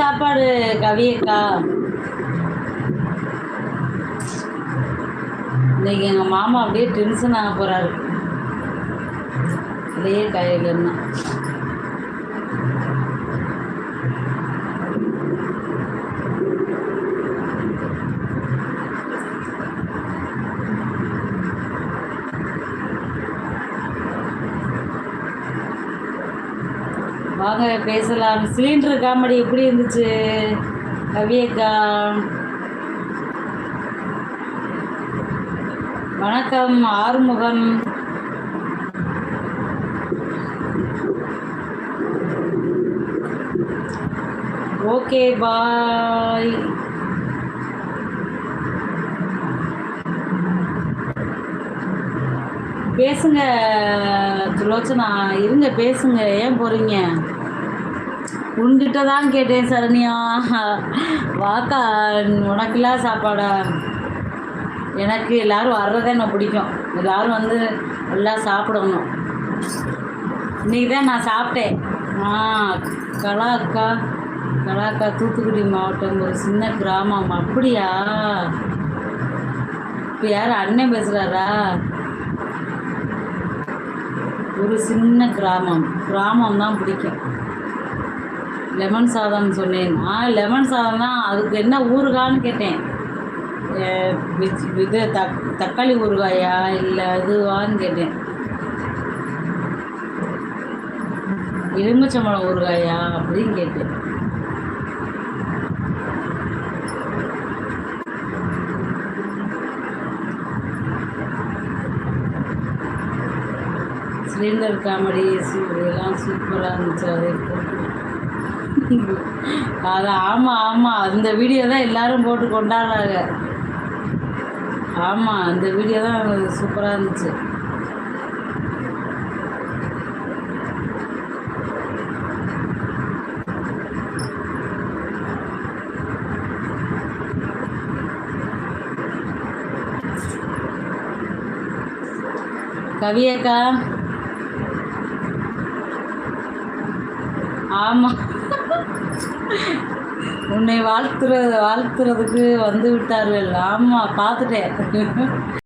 சாப்பாடு கவியக்கா? இன்னைக்கு எங்கள் மாமா அப்படியே டென்ஷன் ஆக போகிறாரு. அப்படியே கையிலன்னா வாங்க பேசலாம். சிலிண்டர் காமெடி எப்படி இருந்துச்சு கவியக்கா? வணக்கம் ஆறுமுகம். Okay bye. பேசுங்க சுலோச்சனா, இருங்க பேசுங்க. ஏன் போகிறீங்க? உன்கிட்ட தான் கேட்டேன் சரண்யா. வாக்கா, உனக்கெல்லாம் சாப்பாடா? எனக்கு எல்லோரும் வர்றதே எனக்கு பிடிக்கும். எல்லோரும் வந்து எல்லாம் சாப்பிடணும். இன்றைக்கி தான் நான் சாப்பிட்டேன். கலா அக்கா தூத்துக்குடி மாவட்டம், ஒரு சின்ன கிராமம். அப்படியா? இப்போ யார் அண்ணன் பேசுகிறாரா? ஒரு சின்ன கிராமம் தான் பிடிக்கும். லெமன் சாதம் சொன்னேன். லெமன் சாதம் தான். அதுக்கு என்ன ஊறுகான்னு கேட்டேன். இது தக்காளி ஊறுகாயா இல்லை இதுவான்னு கேட்டேன். எலுமிச்சம்பழம் ஊறுகாயா அப்படின்னு கேட்டேன். சிலிண்டர் காமெடி இதெல்லாம் சூப்பராக இருந்துச்சு. அது ஆமாம் அந்த வீடியோ தான் எல்லோரும் போட்டு கொண்டாடுறாங்க. ஆமாம், அந்த வீடியோ தான் சூப்பராக இருந்துச்சு. கவியக்கா, ஆமாம், உன்னை வாழ்த்துறதுக்கு வந்து விட்டார்கள். ஆமாம், பார்த்துட்டேன்.